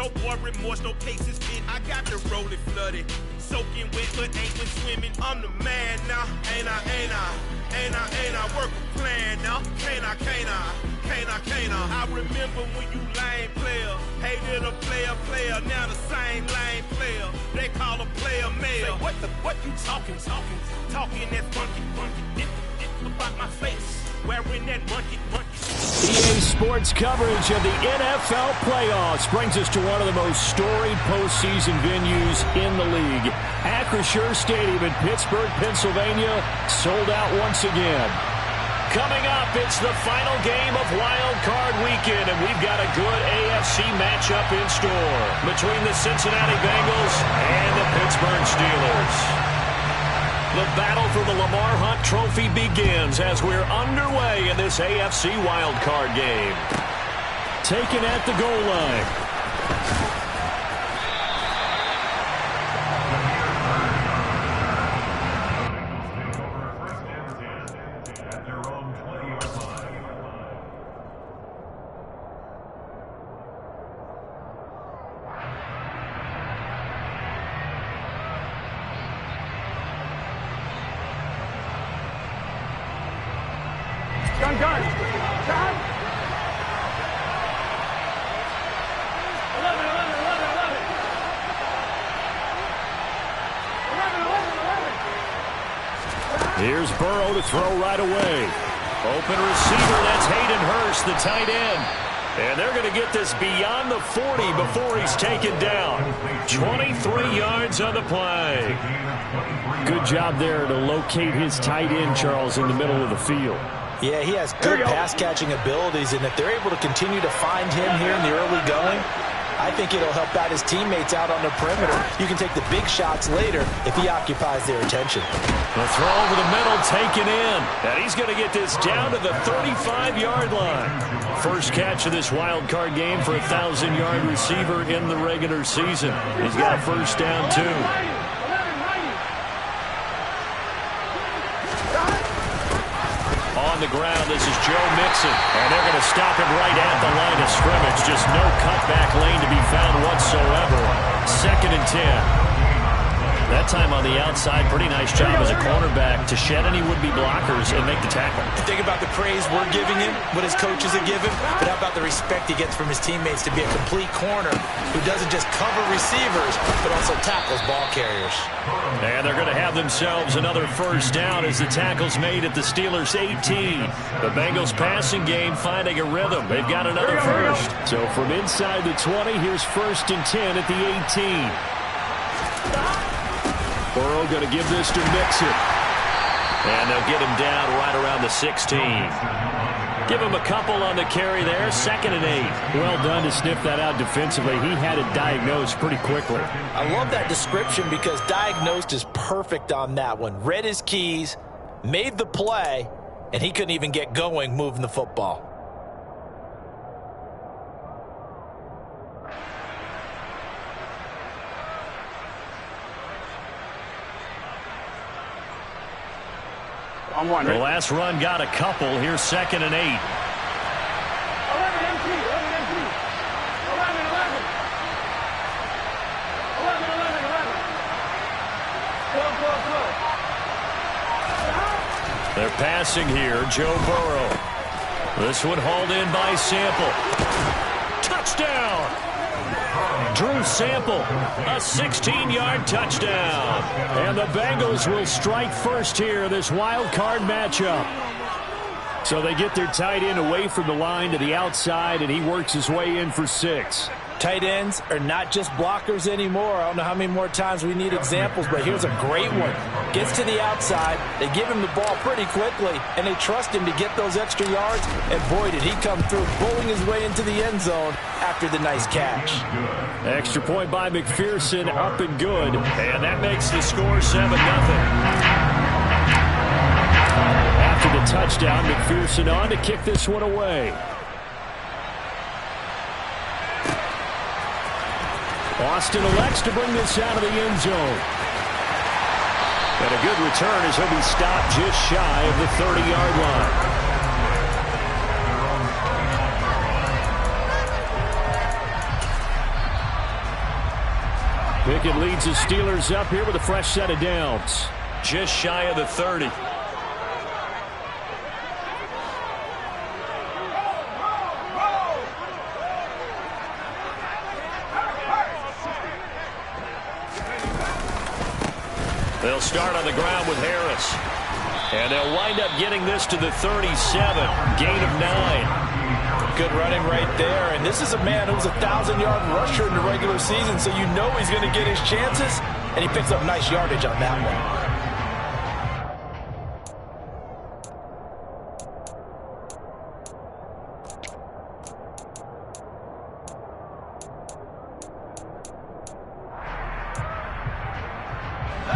No more remorse, no cases in. I got the rolling flooded. Soaking wet, but ain't been swimming. I'm the man now. Ain't I work a plan now. Can't I? I remember when you lame player. Hated a player. Now the same lame player. They call a player mayor. What you talking? Talking that funky. About my face. Wearing that monkey. EA Sports coverage of the NFL playoffs brings us to one of the most storied postseason venues in the league. Acrisure Stadium in Pittsburgh, Pennsylvania, sold out once again. Coming up, it's the final game of Wild Card Weekend, and we've got a good AFC matchup in store between the Cincinnati Bengals and the Pittsburgh Steelers. The battle for the Lamar Hunt Trophy begins as we're underway in this AFC wildcard game. Taken at the goal line. Gun. Here's Burrow to throw right away. Open receiver, that's Hayden Hurst, the tight end. And they're going to get this beyond the 40 before he's taken down. 23 yards on the play. Good job there to locate his tight end, Charles, in the middle of the field. Yeah, he has good pass-catching abilities, and if they're able to continue to find him here in the early going, I think it'll help out his teammates out on the perimeter. You can take the big shots later if he occupies their attention. The throw over the middle taken in, and he's going to get this down to the 35-yard line. First catch of this wild card game for a 1,000-yard receiver in the regular season. He's got a first down, too. On the ground, this is Joe Mixon, and they're going to stop him right at the line of scrimmage. Just no cutback lane to be found whatsoever. 2nd and 10. That time on the outside, pretty nice job as a cornerback to shed any would-be blockers and make the tackle. Think about the praise we're giving him, what his coaches are giving, but how about the respect he gets from his teammates to be a complete corner who doesn't just cover receivers, but also tackles ball carriers. And they're going to have themselves another first down as the tackle's made at the Steelers' 18. The Bengals passing game finding a rhythm. They've got another first. So from inside the 20, here's 1st and 10 at the 18. Burrow going to give this to Mixon. And they'll get him down right around the 16. Give him a couple on the carry there. 2nd and 8. Well done to sniff that out defensively. He had it diagnosed pretty quickly. I love that description because diagnosed is perfect on that one. Read his keys, made the play, and he couldn't even get going moving the football. The last run got a couple. Here's 2nd and 8. 11 empty. They're passing here. Joe Burrow. This one hauled in by Sample. Touchdown! Drew Sample, a 16-yard touchdown. And the Bengals will strike first here, this wild card matchup. So they get their tight end away from the line to the outside, and he works his way in for 6. Tight ends are not just blockers anymore. I don't know how many more times we need examples, but here's a great one. Gets to the outside, they give him the ball pretty quickly, and they trust him to get those extra yards, and boy, did he come through, bowling his way into the end zone after the nice catch. Extra point by McPherson, up and good, and that makes the score 7-0. After the touchdown, McPherson on to kick this one away. Austin elects to bring this out of the end zone. And a good return as he'll be stopped just shy of the 30-yard line. Pickett leads the Steelers up here with a fresh set of downs. Just shy of the 30. They'll start on the ground with Harris. And they'll wind up getting this to the 37. Gain of 9. Good running right there. And this is a man who was a 1,000-yard rusher in the regular season, so you know he's going to get his chances. And he picks up nice yardage on that one.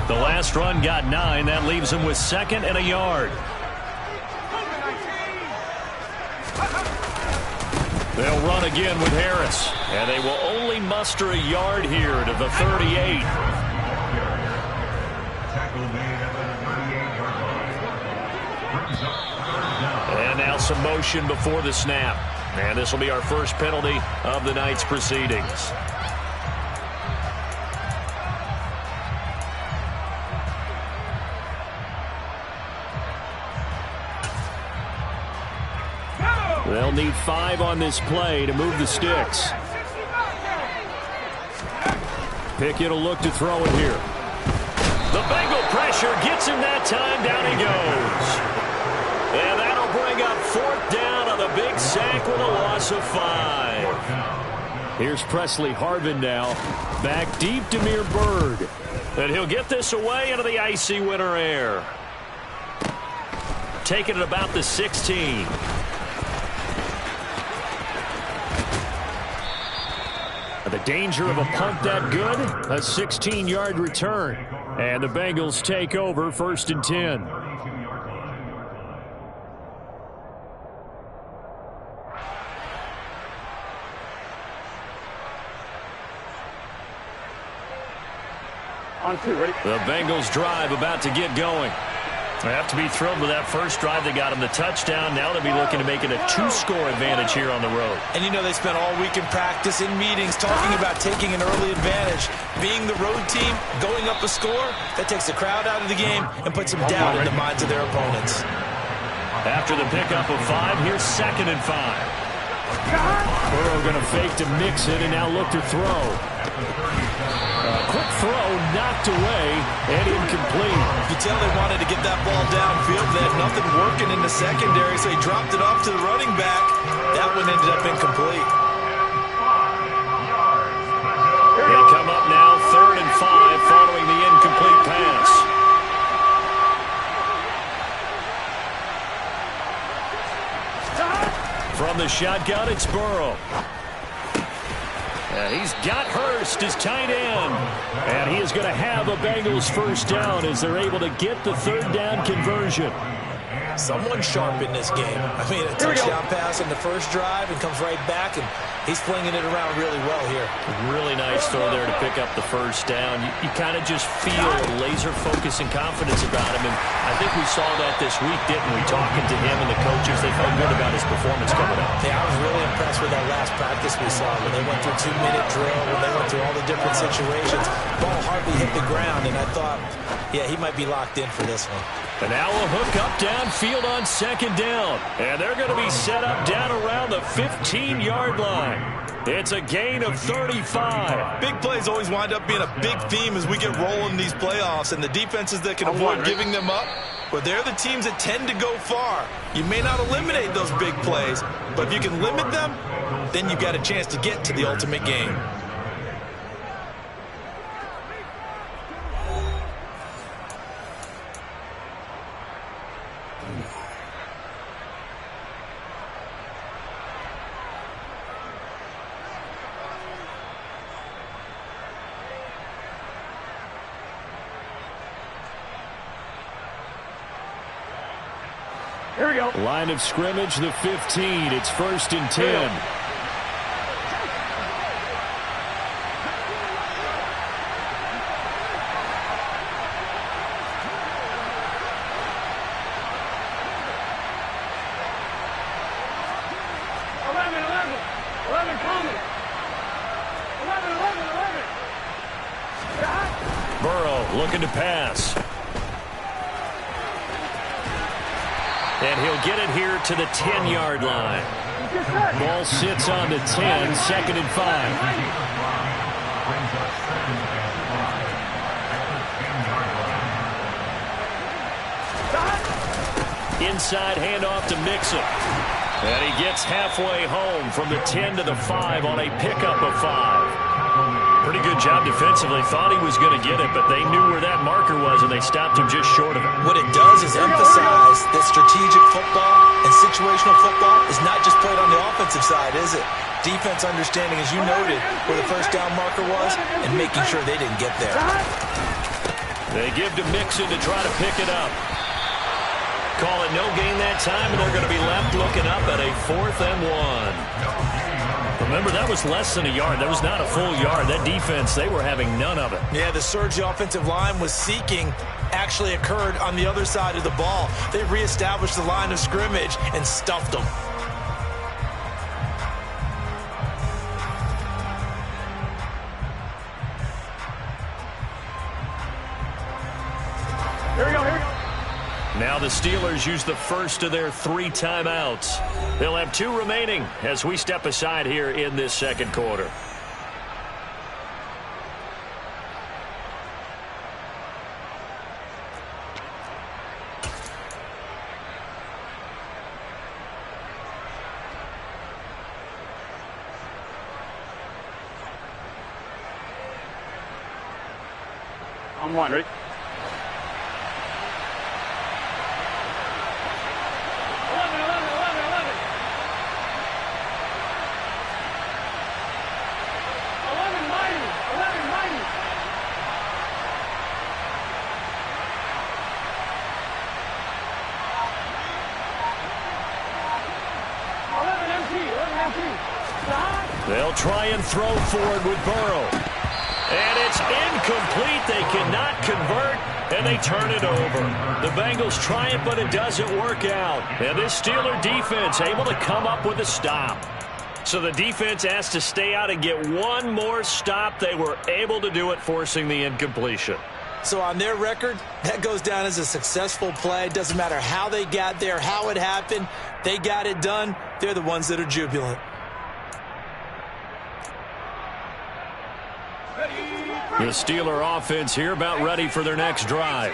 The last run got 9. That leaves him with 2nd and a yard. They'll run again with Harris. And they will only muster a yard here to the 38. And now some motion before the snap. And this will be our first penalty of the night's proceedings. They'll need 5 on this play to move the sticks. Pickett will look to throw it here. The Bengal pressure gets him that time. Down he goes. And that'll bring up 4th down on the big sack with a loss of 5. Here's Presley Harvin now. Back deep to Demir Bird. And he'll get this away into the icy winter air. Taking it about the 16. The danger of a punt that good, a 16-yard return. And the Bengals take over 1st and 10. On 2, ready? The Bengals drive about to get going. They have to be thrilled with that first drive. They got them the touchdown. Now they'll be looking to make it a 2-score advantage here on the road. And you know they spent all week in practice, in meetings, talking about taking an early advantage. Being the road team, going up a score, that takes the crowd out of the game and puts some doubt in the minds of their opponents. After the pickup of 5, here's 2nd and 5. Burrow going to fake to mix it and now look to throw. Quick throw, knocked away, and incomplete. You tell they wanted to get that ball downfield. They had nothing working in the secondary, so he dropped it off to the running back. That one ended up incomplete. They'll come up now, 3rd and 5, following the incomplete pass. From the shotgun, it's Burrow. He's got Hurst as tight end. And he is going to have a Bengals first down as they're able to get the 3rd down conversion. Someone sharp in this game. I mean, a touchdown pass on the first drive and comes right back, and he's flinging it around really well here. Really nice throw there to pick up the first down. You kind of just feel a laser focus and confidence about him, and I think we saw that this week, didn't we? Talking to him and the coaches, they felt good about his performance coming up. Yeah, I was really impressed with that last practice we saw when they went through 2-minute drill, when they went through all the different situations. Ball hardly hit the ground, and I thought, yeah, he might be locked in for this one. And now a hook up downfield on 2nd down. And they're going to be set up down around the 15-yard line. It's a gain of 35. Big plays always wind up being a big theme as we get rolling these playoffs, and the defenses that can avoid giving them up, but they're the teams that tend to go far. You may not eliminate those big plays, but if you can limit them, then you've got a chance to get to the ultimate game. Here we go. Line of scrimmage, the 15. It's 1st and 10. looking to pass. And he'll get it here to the 10-yard line. Ball sits on the 10, 2nd and 5. Inside handoff to Mixon. And he gets halfway home from the 10 to the 5 on a pickup of 5. Pretty good job defensively. Thought he was going to get it, but they knew where that marker was, and they stopped him just short of it. What it does is emphasize that strategic football and situational football is not just played on the offensive side, is it? Defense understanding, as you noted, where the first down marker was and making sure they didn't get there. They give to Mixon to try to pick it up. Call it no gain that time, and they're going to be left looking up at a 4th and 1. Remember, that was less than a yard. That was not a full yard. That defense, they were having none of it. Yeah, the surge the offensive line was seeking actually occurred on the other side of the ball. They reestablished the line of scrimmage and stuffed them. Now the Steelers use the first of their 3 timeouts. They'll have 2 remaining as we step aside here in this second quarter. On 1, ready? They'll try and throw forward with Burrow. And it's incomplete. They cannot convert, and they turn it over. The Bengals try it, but it doesn't work out. And this Steeler defense able to come up with a stop. So the defense has to stay out and get one more stop. They were able to do it, forcing the incompletion. So on their record, that goes down as a successful play. It doesn't matter how they got there, how it happened. They got it done. They're the ones that are jubilant. The Steeler offense here about ready for their next drive.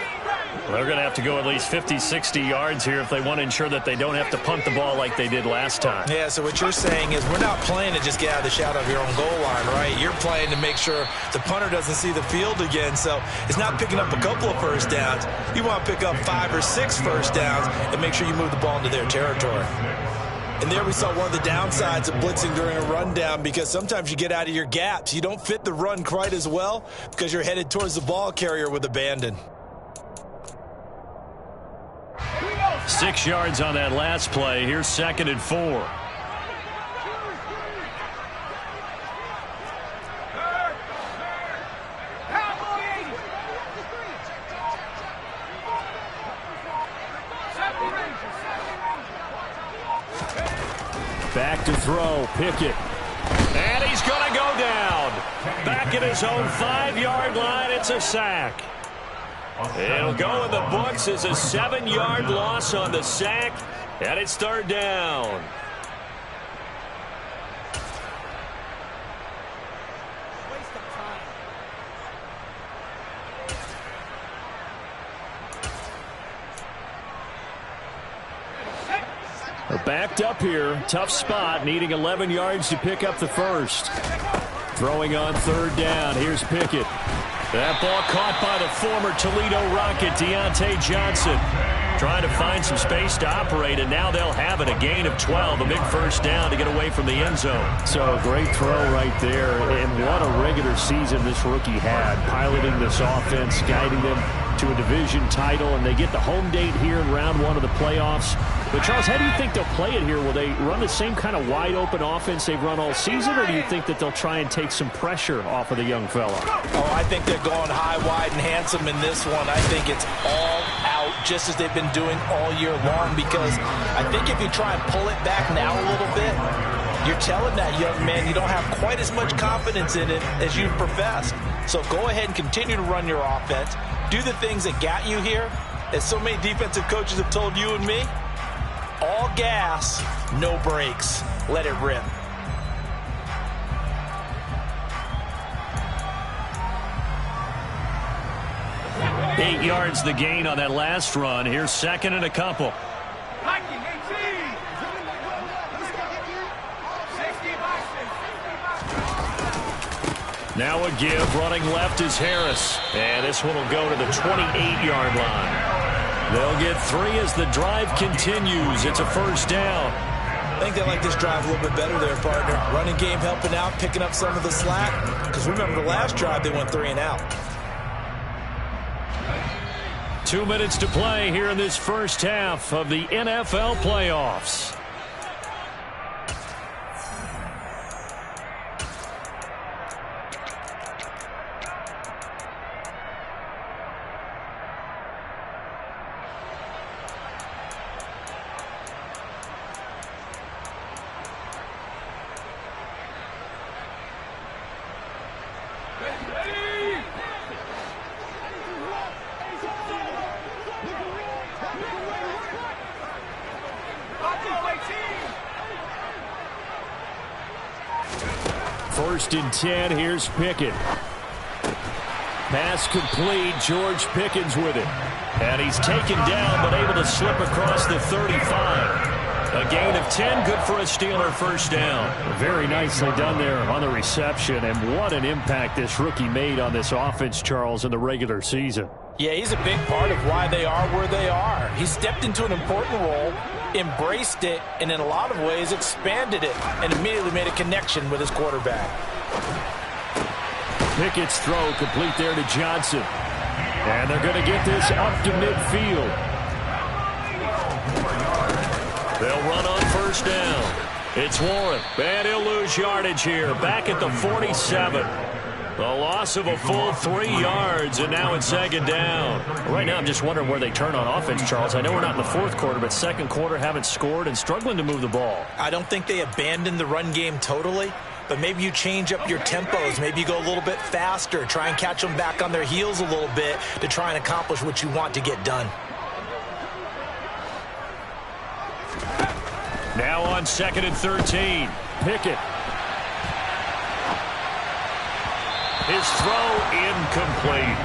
They're going to have to go at least 50, 60 yards here if they want to ensure that they don't have to punt the ball like they did last time. Yeah, so what you're saying is we're not playing to just get out of the shadow of your own goal line, right? You're playing to make sure the punter doesn't see the field again. So it's not picking up a couple of first downs. You want to pick up 5 or 6 first downs and make sure you move the ball into their territory. And there we saw one of the downsides of blitzing during a rundown, because sometimes you get out of your gaps. You don't fit the run quite as well because you're headed towards the ball carrier with abandon. 6 yards on that last play. Here's 2nd and 4. Back to throw, Pickett. And he's going to go down. Back at his own 5-yard line, it's a sack. It'll go in the books as a 7-yard loss on the sack, and it's 3rd down. They're backed up here. Tough spot, needing 11 yards to pick up the first. Throwing on 3rd down. Here's Pickett. That ball caught by the former Toledo Rocket, Deontay Johnson. Trying to find some space to operate, and now they'll have it. A gain of 12, a big first down to get away from the end zone. So, great throw right there, and what a regular season this rookie had, piloting this offense, guiding them to a division title, and they get the home date here in round 1 of the playoffs. But, Charles, how do you think they'll play it here? Will they run the same kind of wide-open offense they've run all season, or do you think that they'll try and take some pressure off of the young fella? Oh, I think they're going high, wide, and handsome in this one. I think it's all out, just as they've been doing all year long, because I think if you try and pull it back now a little bit, You're telling that young man you don't have quite as much confidence in it as you've professed. So go ahead and continue to run your offense. Do the things that got you here. As so many defensive coaches have told you and me, all gas, no brakes. Let it rip. Eight yards the gain on that last run. Here's second and a couple. Now a give, running left is Harris. And this one will go to the 28-yard line. They'll get 3 as the drive continues. It's a first down. I think they like this drive a little bit better there, partner. Running game helping out, picking up some of the slack. Because remember the last drive, they went 3 and out. 2 minutes to play here in this first half of the NFL playoffs. First and 10, here's Pickett. Pass complete, George Pickens with it. And he's taken down, but able to slip across the 35. A gain of 10, good for a Steeler first down. Very nicely done there on the reception, and what an impact this rookie made on this offense, Charles, in the regular season. Yeah, he's a big part of why they are where they are. He stepped into an important role, embraced it, and in a lot of ways expanded it, and immediately made a connection with his quarterback. Pickett's throw complete there to Johnson. And they're going to get this up to midfield. They'll run on first down. It's Warren, and he'll lose yardage here. Back at the 47. The loss of a full 3 yards, and now it's second down. Right now, I'm just wondering where they turn on offense, Charles. I know we're not in the fourth quarter, but second quarter haven't scored and struggling to move the ball. I don't think they abandoned the run game totally, but maybe you change up your tempos. Maybe you go a little bit faster, try and catch them back on their heels a little bit to try and accomplish what you want to get done. Now on second and 13. Pickett. His throw incomplete.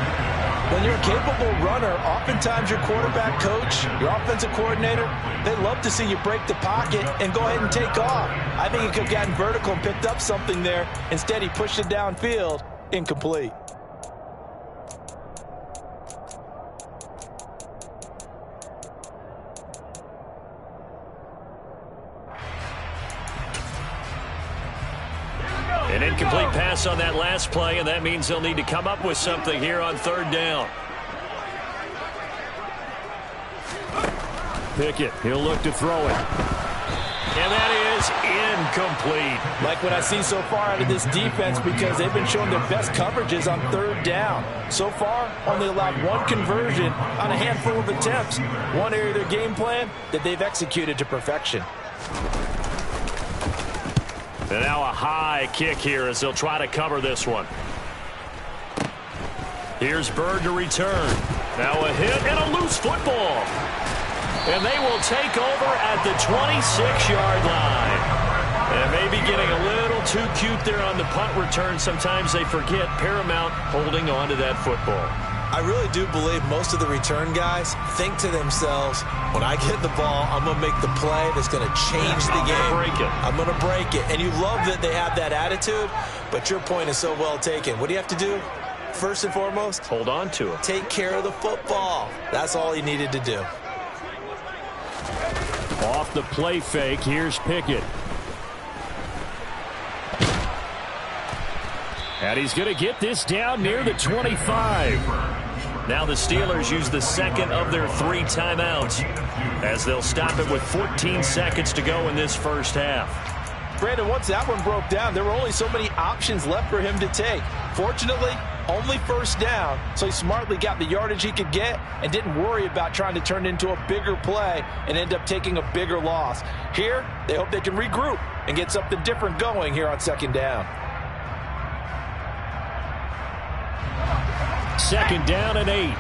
When you're a capable runner, oftentimes your quarterback coach, your offensive coordinator, they love to see you break the pocket and go ahead and take off. I think he could have gotten vertical and picked up something there. Instead, he pushed it downfield, incomplete. An incomplete pass on that last play, and that means they'll need to come up with something here on third down. Pickett, he'll look to throw it. And that is incomplete. Like what I see so far out of this defense, because they've been showing their best coverages on third down. So far, only allowed one conversion on a handful of attempts. One area of their game plan that they've executed to perfection. And now a high kick here as they'll try to cover this one. Here's Bird to return. Now a hit and a loose football. And they will take over at the 26-yard line. And maybe getting a little too cute there on the punt return. Sometimes they forget paramount holding on to that football. I really do believe most of the return guys think to themselves, when I get the ball, I'm going to make the play that's going to change the game. I'm going to break it. And you love that they have that attitude, but your point is so well taken. What do you have to do? First and foremost, hold on to it. Take care of the football. That's all he needed to do. Off the play fake, here's Pickett. And he's going to get this down near the 25. Now the Steelers use the second of their 3 timeouts as they'll stop it with 14 seconds to go in this first half. Brandon, once that one broke down, there were only so many options left for him to take. Fortunately, Only first down, so he smartly got the yardage he could get and didn't worry about trying to turn it into a bigger play and end up taking a bigger loss. Here, they hope they can regroup and get something different going here on second down. Second down and 8.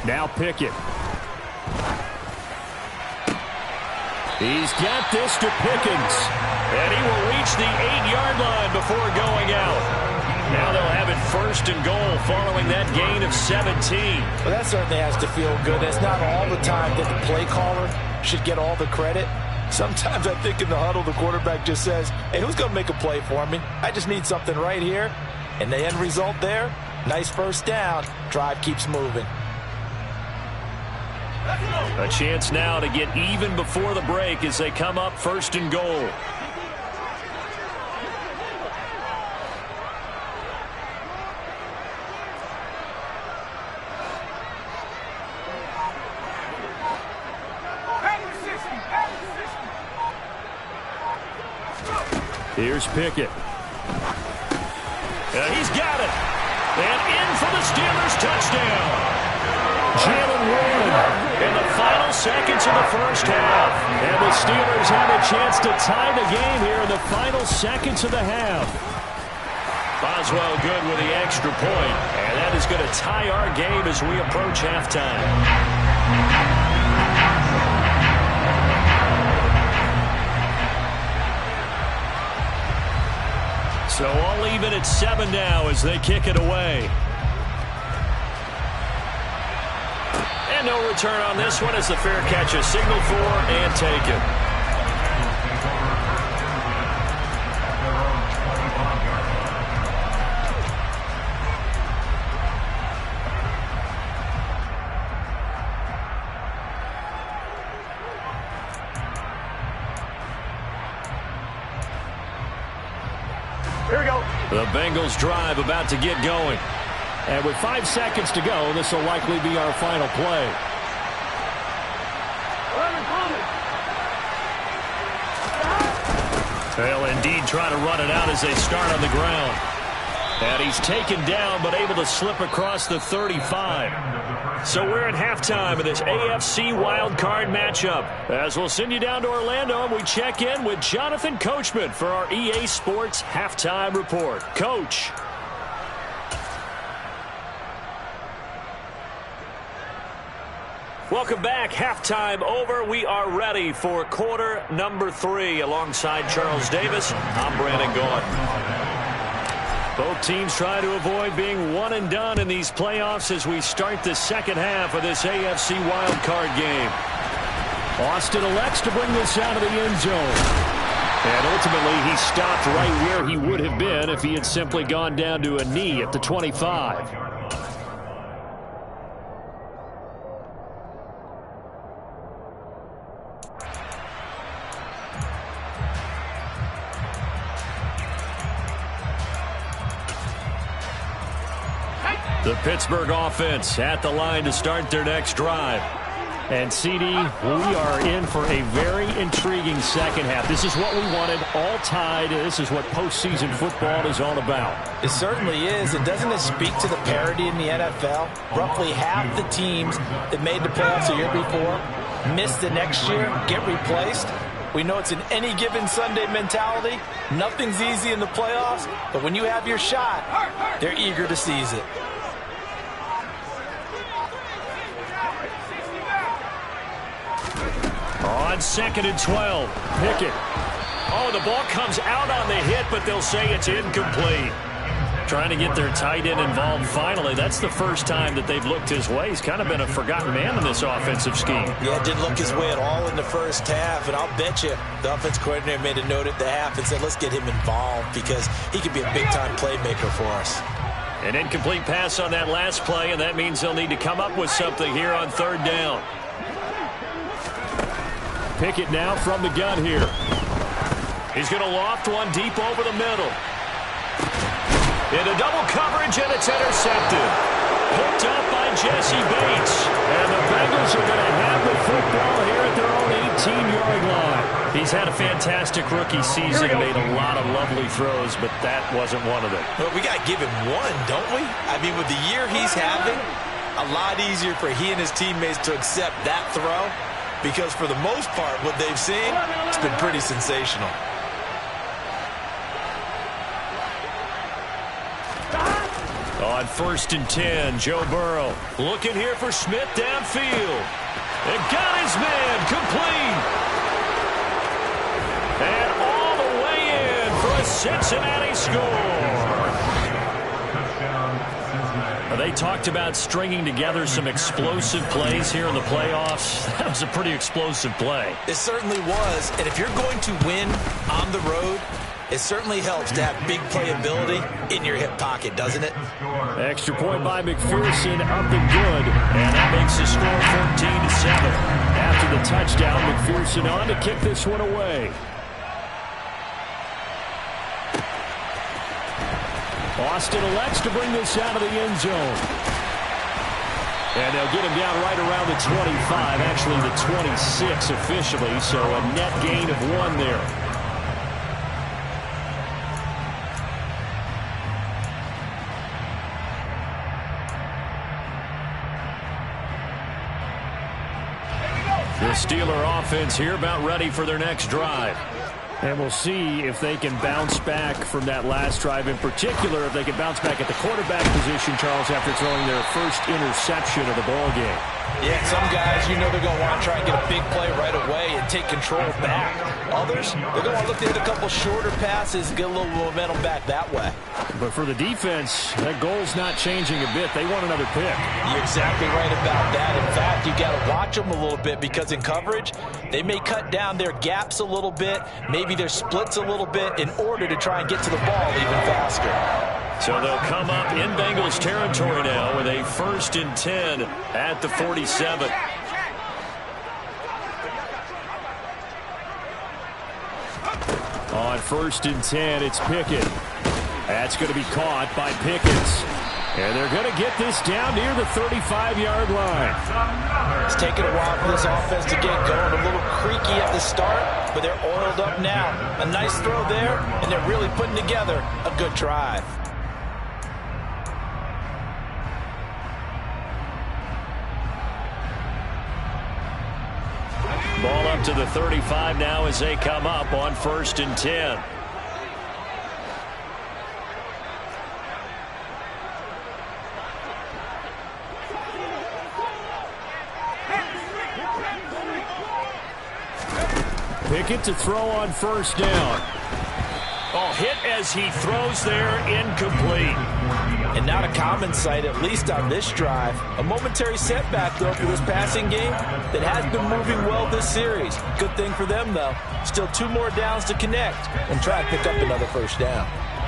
Now Pickett. He's got this to Pickens. And he will reach the 8-yard line before going out. Now they'll have it first and goal following that gain of 17. Well, that certainly has to feel good. It's not all the time that the play caller should get all the credit. Sometimes I think in the huddle, the quarterback just says, hey, who's going to make a play for me? I just need something right here. And the end result there, nice first down. Drive keeps moving. A chance now to get even before the break as they come up first and goal. Here's Pickett. He's got it. And in for the Steelers touchdown. Jalen Warren in the final seconds of the first half. And the Steelers have a chance to tie the game here in the final seconds of the half. Boswell good with the extra point. And that is going to tie our game as we approach halftime. So all even at 7 now as they kick it away. And no return on this one as the fair catch is signaled for and taken. Here we go. The Bengals drive about to get going. And with 5 seconds to go, this will likely be our final play. They'll indeed try to run it out as they start on the ground. And he's taken down but able to slip across the 35. So we're at halftime of this AFC Wildcard matchup. As we'll send you down to Orlando and we check in with Jonathan Coachman for our EA Sports Halftime Report. Coach. Welcome back. Halftime over. We are ready for quarter number 3. Alongside Charles Davis, I'm Brandon Gaudin. Both teams try to avoid being one and done in these playoffs as we start the second half of this AFC wildcard game. Austin elects to bring this out of the end zone. And ultimately, he stopped right where he would have been if he had simply gone down to a knee at the 25. The Pittsburgh offense at the line to start their next drive. And, CD, we are in for a very intriguing second half. This is what we wanted, all tied. This is what postseason football is all about. It certainly is. And doesn't it speak to the parity in the NFL? Roughly half the teams that made the playoffs a year before miss the next year, get replaced. We know it's an any given Sunday mentality. Nothing's easy in the playoffs, but when you have your shot, they're eager to seize it. On 2nd and 12, Pickett. Oh, the ball comes out on the hit, but they'll say it's incomplete. Trying to get their tight end involved finally. That's the first time that they've looked his way. He's kind of been a forgotten man in this offensive scheme. Yeah, didn't look his way at all in the first half, and I'll bet you the offense coordinator made a note at the half and said, let's get him involved because he could be a big-time playmaker for us. An incomplete pass on that last play, and that means they'll need to come up with something here on 3rd down. Pickett now from the gun here. He's going to loft one deep over the middle. Into double coverage, and it's intercepted. Picked up by Jesse Bates. And the Bengals are going to have the football here at their own 18-yard He's had a fantastic rookie season, made a lot of lovely throws, but that wasn't one of them. Well, we got to give him one, don't we? I mean, with the year he's having, a lot easier for he and his teammates to accept that throw because for the most part, what they've seen, it's been pretty sensational. On 1st and 10, Joe Burrow looking here for Smith downfield. And got his man complete. And all the way in for a Cincinnati score. They talked about stringing together some explosive plays here in the playoffs. That was a pretty explosive play. It certainly was. And if you're going to win on the road, it certainly helps to have big playability in your hip pocket, doesn't it? Extra point by McPherson, up and good. And that makes the score 14-7. After the touchdown, McPherson on to kick this one away. Austin elects to bring this out of the end zone. And they'll get him down right around the 25, actually the 26 officially, so a net gain of 1 there. The Steeler offense here about ready for their next drive. And we'll see if they can bounce back from that last drive. In particular, if they can bounce back at the quarterback position, Charles, after throwing their first interception of the ball game. Yeah, some guys, you know they're going to want to try and get a big play right away and take control back. Others, they're going to look to hit a couple shorter passes and get a little momentum back that way. But for the defense, that goal's not changing a bit. They want another pick. You're exactly right about that. In fact, you got to watch them a little bit because in coverage, they may cut down their gaps a little bit, maybe their splits a little bit in order to try and get to the ball even faster. So they'll come up in Bengals territory now with a 1st and 10 at the 47. On 1st and 10, it's Pickett. That's going to be caught by Pickens. And they're going to get this down near the 35-yard line. It's taken a while for this offense to get going. A little creaky at the start, but they're oiled up now. A nice throw there, and they're really putting together a good drive. Ball up to the 35 now as they come up on 1st and 10. Pickett to throw on 1st down. Oh, hit as he throws there, incomplete. And not a common sight, at least on this drive. A momentary setback, though, for this passing game that has been moving well this series. Good thing for them, though. Still 2 more downs to connect and try to pick up another 1st down.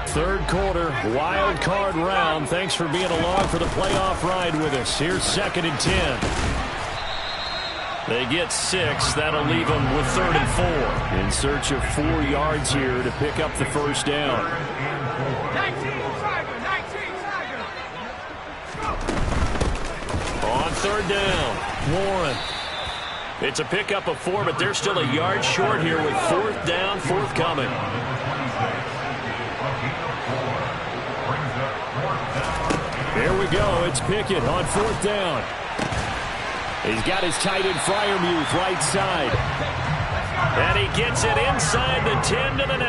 3rd quarter, wild card round. Thanks for being along for the playoff ride with us. Here's 2nd and 10. They get 6. That'll leave them with 3rd and 4. In search of 4 yards here to pick up the 1st down. On 3rd down, Warren. It's a pickup of 4, but they're still a yard short here with 4th down forthcoming. Here we go. It's Pickett on 4th down. He's got his tight end Freiermuth right side. And he gets it inside the 10 to the 9.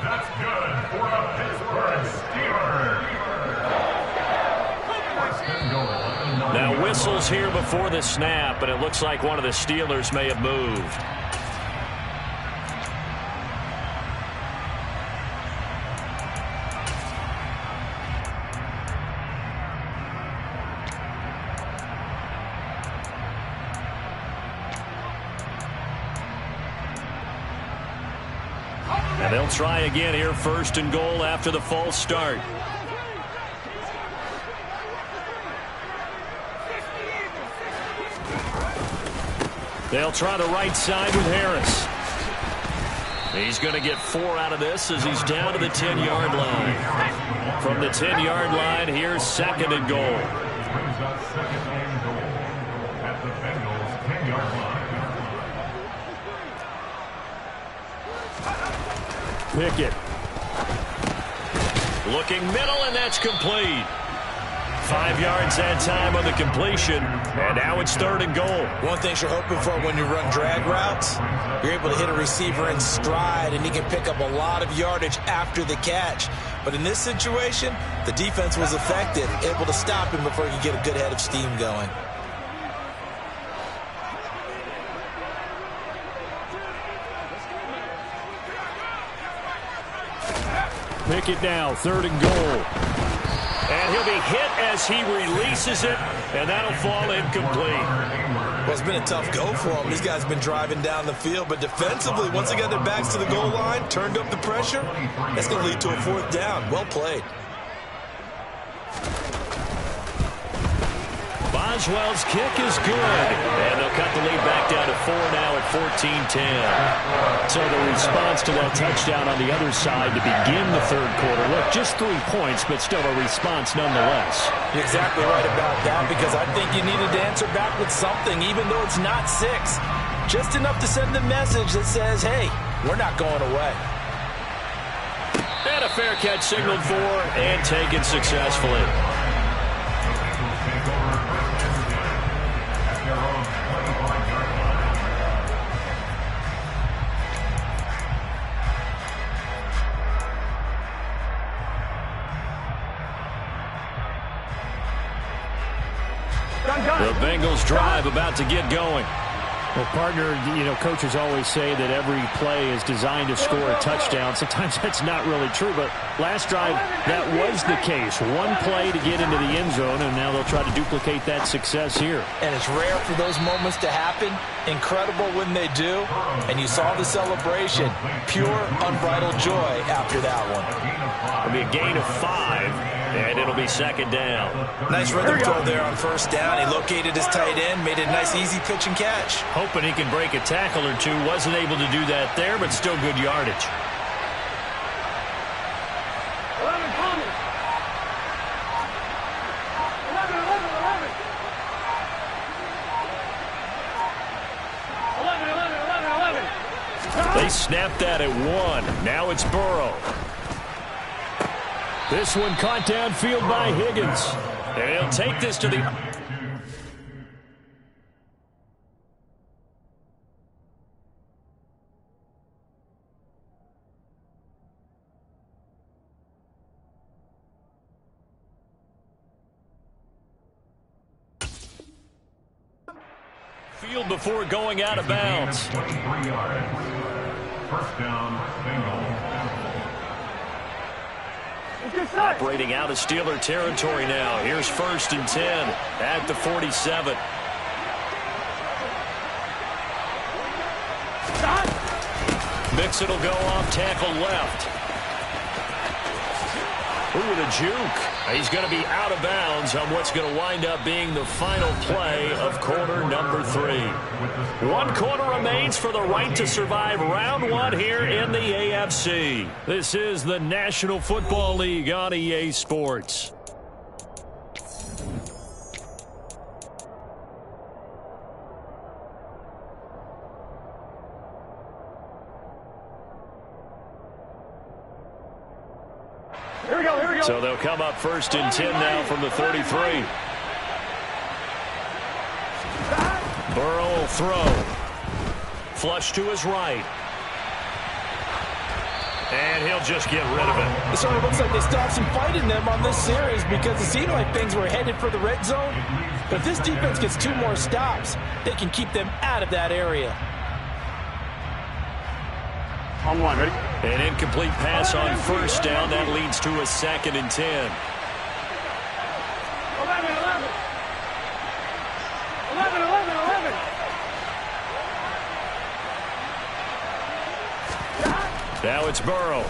That's good for the Pittsburgh Steelers. Now whistles here before the snap, but it looks like one of the Steelers may have moved. And they'll try again here, 1st and goal after the false start. They'll try the right side with Harris. He's going to get 4 out of this as he's down to the 10-yard line. From the 10-yard line, here's 2nd and goal. Brings up 2nd and goal at the Bengals Pickett. Looking middle, and that's complete. 5 yards that time on the completion, and now it's 3rd and goal. One thing you're hoping for when you run drag routes, you're able to hit a receiver in stride, and he can pick up a lot of yardage after the catch. But in this situation, the defense was effective, able to stop him before he could get a good head of steam going. Pickett now, 3rd and goal. And he'll be hit as he releases it, and that'll fall incomplete. Well, it's been a tough go for them. These guys have been driving down the field, but defensively, once they got their backs to the goal line, turned up the pressure, that's going to lead to a 4th down. Well played. Boswell's kick is good, and they'll cut the lead back down to 4 now at 14-10. So the response to that touchdown on the other side to begin the 3rd quarter. Look, just 3 points, but still a response nonetheless. You're exactly right about that, because I think you needed to answer back with something, even though it's not 6. Just enough to send the message that says, hey, we're not going away. And a fair catch signaled for and taken successfully. The Bengals drive about to get going. Well, partner, coaches always say that every play is designed to score a touchdown. Sometimes that's not really true, but last drive, that was the case. One play to get into the end zone, and now they'll try to duplicate that success here. And it's rare for those moments to happen. Incredible when they do. And you saw the celebration. Pure, unbridled joy after that one. It'll be a gain of 5. And it'll be 2nd down. Nice rhythm throw there on 1st down. He located his tight end, made a nice easy pitch and catch. Hoping he can break a tackle or two. Wasn't able to do that there, but still good yardage. They snapped that at 1. Now it's Burrow. This one caught downfield by Higgins. And he'll take this to the... Field before going out of bounds. 23 yards. 1st down, Bengals. Operating out of Steeler territory now. Here's 1st and 10 at the 47. Mixon will go off tackle left. Ooh, the juke. He's going to be out of bounds on what's going to wind up being the final play of quarter number 3. 1 quarter remains for the right to survive round 1 here in the AFC. This is the National Football League on EA Sports. So they'll come up 1st and 10 now from the 33. Burrow will throw. Flush to his right. And he'll just get rid of it. It sort of looks like they stopped some fight in them on this series because it seemed like things were headed for the red zone. But if this defense gets 2 more stops, they can keep them out of that area. On 1, ready? An incomplete pass on 1st down. That leads to a 2nd and 10. 11, 11. 11, 11, 11. Now it's Burrow.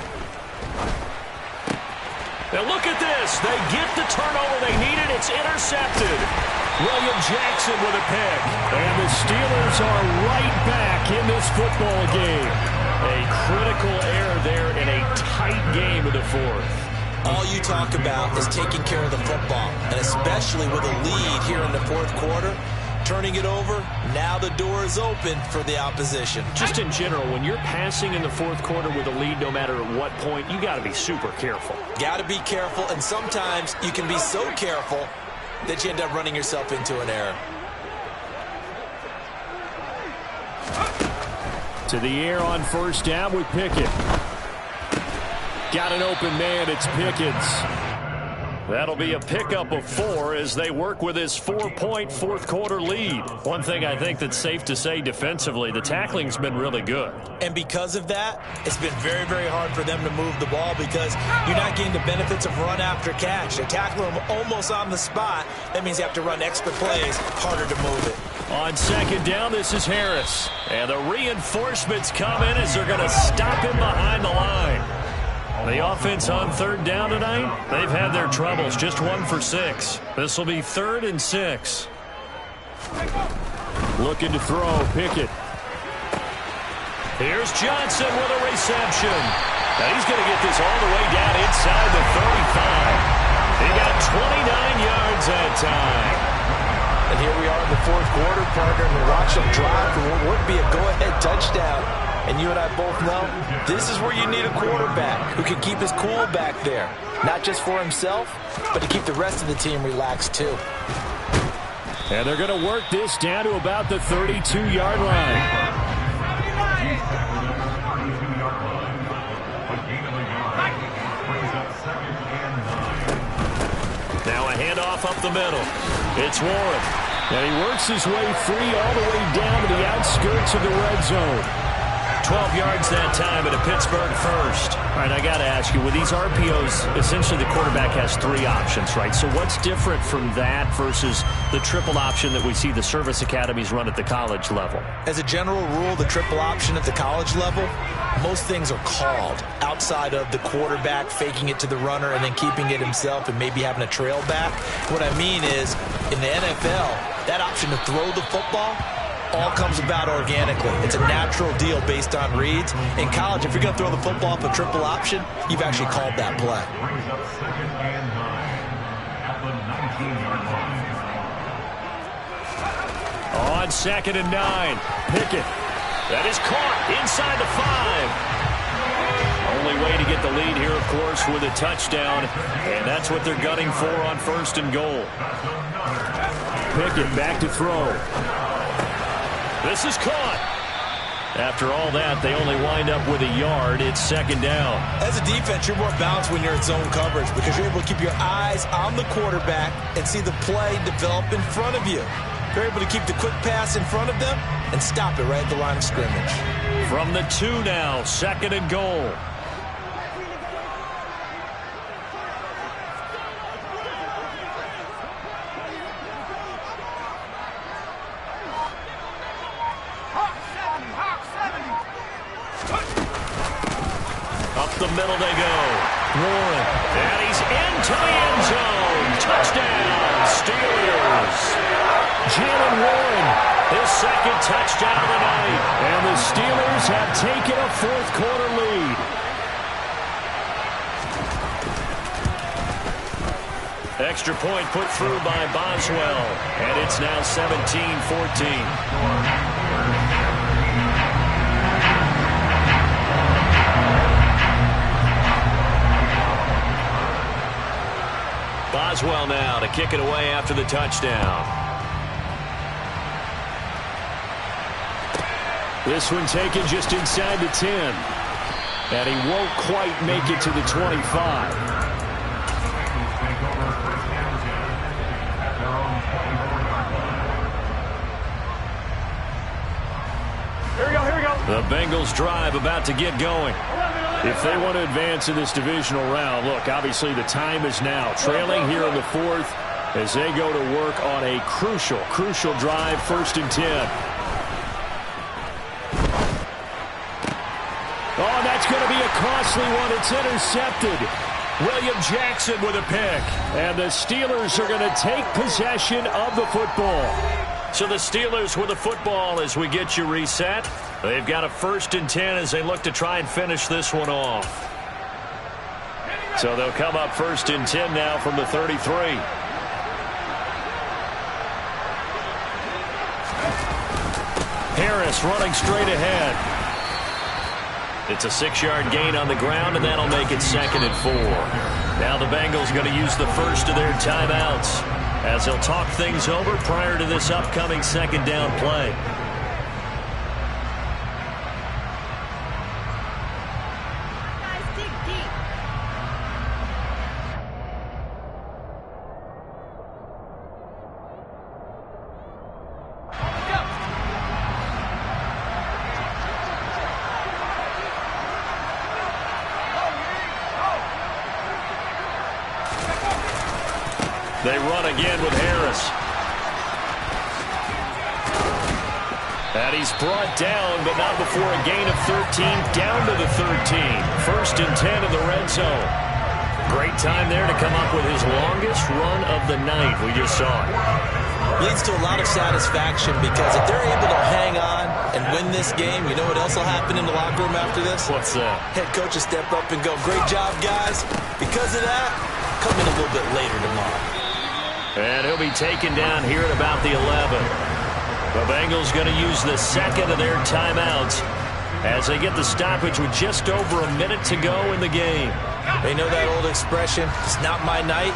Now look at this. They get the turnover they needed. It's intercepted. William Jackson with a pick. And the Steelers are right back in this football game. A critical error there in a tight game of the 4th. All you talk about is taking care of the football, and especially with a lead here in the 4th quarter, turning it over. Now the door is open for the opposition. Just in general, when you're passing in the fourth quarter with a lead, no matter at what point, you got to be super careful. Got to be careful, and sometimes you can be so careful that you end up running yourself into an error. To the air on first down with Pickett. Got an open man. It's Pickens. That'll be a pickup of 4 as they work with his 4-point fourth quarter lead. One thing I think that's safe to say defensively, the tackling's been really good. And because of that, it's been very, very hard for them to move the ball because you're not getting the benefits of run after catch. They tackle them almost on the spot. That means you have to run extra plays, harder to move it. On second down, this is Harris. And the reinforcements come in as they're going to stop him behind the line. The offense on third down tonight, they've had their troubles, just 1 for 6. This will be 3rd and 6. Looking to throw, Pickett. Here's Johnson with a reception. Now he's going to get this all the way down inside the 35. He got 29 yards that time. And here we are in the fourth quarter, partner, and we watch them drive for what would be a go-ahead touchdown. And you and I both know this is where you need a quarterback who can keep his cool back there. Not just for himself, but to keep the rest of the team relaxed too. And they're going to work this down to about the 32-yard line. Now a handoff up the middle. It's Warren. And he works his way free all the way down to the outskirts of the red zone. 12 yards that time at a Pittsburgh first. All right, I got to ask you, with these RPOs, essentially the quarterback has 3 options, right? So what's different from that versus the triple option that we see the service academies run at the college level? As a general rule, the triple option at the college level, most things are called outside of the quarterback faking it to the runner and then keeping it himself and maybe having a trail back. What I mean is, in the NFL, that option to throw the football all comes about organically. It's a natural deal based on reads. In college, if you're going to throw the football off a triple option, you've actually called that play. Brings up 2nd and 9 at the 19-yard line. On 2nd and 9, Pickett. That is caught inside the 5. Only way to get the lead here, of course, with a touchdown. And that's what they're gunning for on 1st and goal. Pickett back to throw. This is caught. After all that, they only wind up with a yard. It's 2nd down. As a defense, you're more balanced when you're in zone coverage because you're able to keep your eyes on the quarterback and see the play develop in front of you. You're able to keep the quick pass in front of them and stop it right at the line of scrimmage. From the 2 now, 2nd and goal. The middle they go. Warren. And he's into the end zone. Touchdown, Steelers. Jalen Warren, His 2nd touchdown of the night. And the Steelers have taken a fourth quarter lead. Extra point put through by Boswell. And it's now 17-14. Boswell now to kick it away after the touchdown. This one taken just inside the 10. And he won't quite make it to the 25. Here we go. The Bengals drive about to get going. If they want to advance in this divisional round, look, obviously the time is now. Trailing here in the 4th as they go to work on a crucial drive, 1st and 10. Oh, that's going to be a costly one. It's intercepted. William Jackson with a pick. And the Steelers are going to take possession of the football. So the Steelers with the football as we get you reset. They've got a 1st and 10 as they look to try and finish this one off. So they'll come up 1st and 10 now from the 33. Harris running straight ahead. It's a 6-yard gain on the ground, and that'll make it 2nd and 4. Now the Bengals going to use the first of their timeouts as they'll talk things over prior to this upcoming 2nd down play. They run again with Harris. And he's brought down, but not before a gain of 13, down to the 13. 1st and 10 in the red zone. Great time there to come up with his longest run of the night. We just saw it. Leads to a lot of satisfaction because if they're able to hang on and win this game, you know what else will happen in the locker room after this? What's that? Head coach will step up and go, great job, guys. Because of that, come in a little bit later tomorrow. And he'll be taken down here at about the 11. The Bengals going to use the 2nd of their timeouts as they get the stoppage with just over a minute to go in the game. They know that old expression, it's not my night.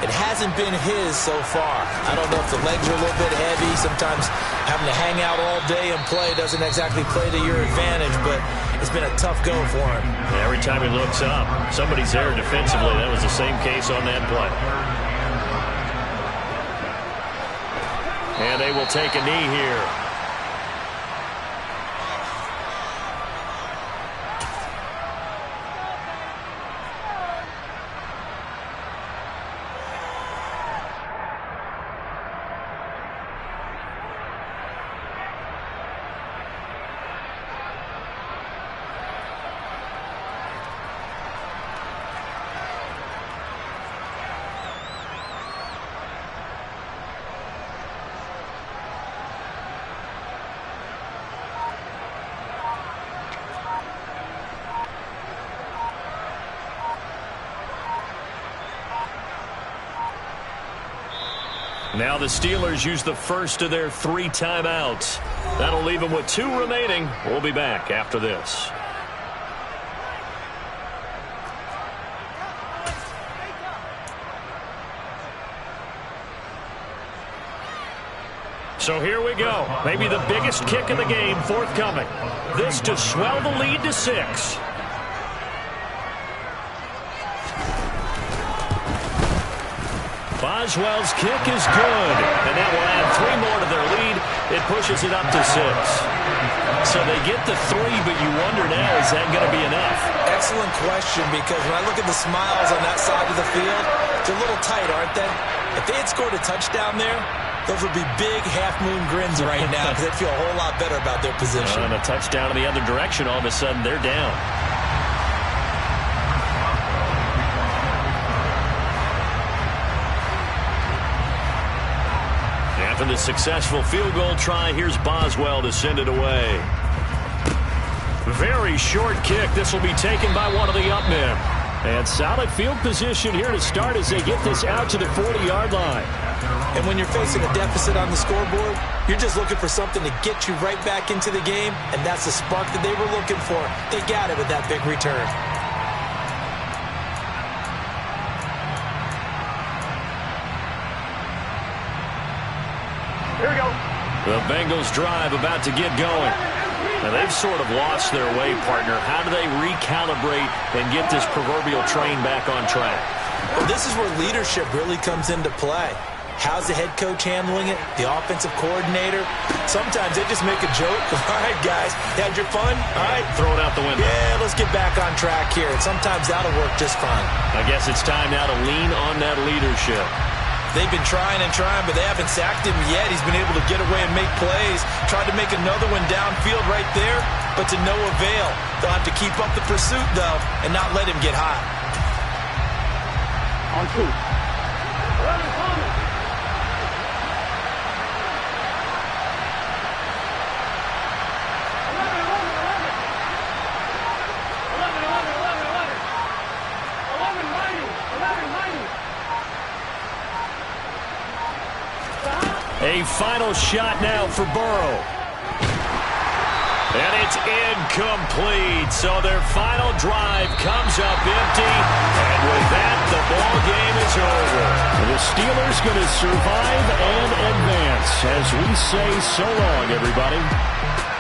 It hasn't been his so far. I don't know if the legs are a little bit heavy. Sometimes having to hang out all day and play doesn't exactly play to your advantage, but it's been a tough go for him. Every time he looks up, somebody's there defensively. That was the same case on that play. And they will take a knee here. Now the Steelers use the first of their 3 timeouts. That'll leave them with 2 remaining. We'll be back after this. So here we go. Maybe the biggest kick of the game forthcoming. This to swell the lead to 6. Boswell's kick is good, and that will add 3 more to their lead. It pushes it up to 6. So they get the 3, but you wonder now, is that going to be enough? Excellent question, because when I look at the smiles on that side of the field, they're a little tight, aren't they? If they had scored a touchdown there, those would be big half-moon grins right now because they'd feel a whole lot better about their position. And a touchdown in the other direction, all of a sudden they're down. After the successful field goal try, here's Boswell to send it away. Very short kick. This will be taken by one of the up men. And solid field position here to start as they get this out to the 40-yard line. And when you're facing a deficit on the scoreboard, you're just looking for something to get you right back into the game, and that's the spark that they were looking for. They got it with that big return. Here we go. The Bengals drive about to get going. Now they've sort of lost their way, partner. How do they recalibrate and get this proverbial train back on track? Well, this is where leadership really comes into play. How's the head coach handling it? The offensive coordinator? Sometimes they just make a joke. All right, guys, you had your fun? All right. Throw it out the window. Yeah, let's get back on track here. And sometimes that'll work just fine. I guess it's time now to lean on that leadership. They've been trying and trying, but they haven't sacked him yet. He's been able to get away and make plays. Tried to make another one downfield right there, but to no avail. They'll have to keep up the pursuit, though, and not let him get hot. On 2. A final shot now for Burrow. And it's incomplete. So their final drive comes up empty. And with that, the ball game is over. The Steelers going to survive and advance as we say so long, everybody.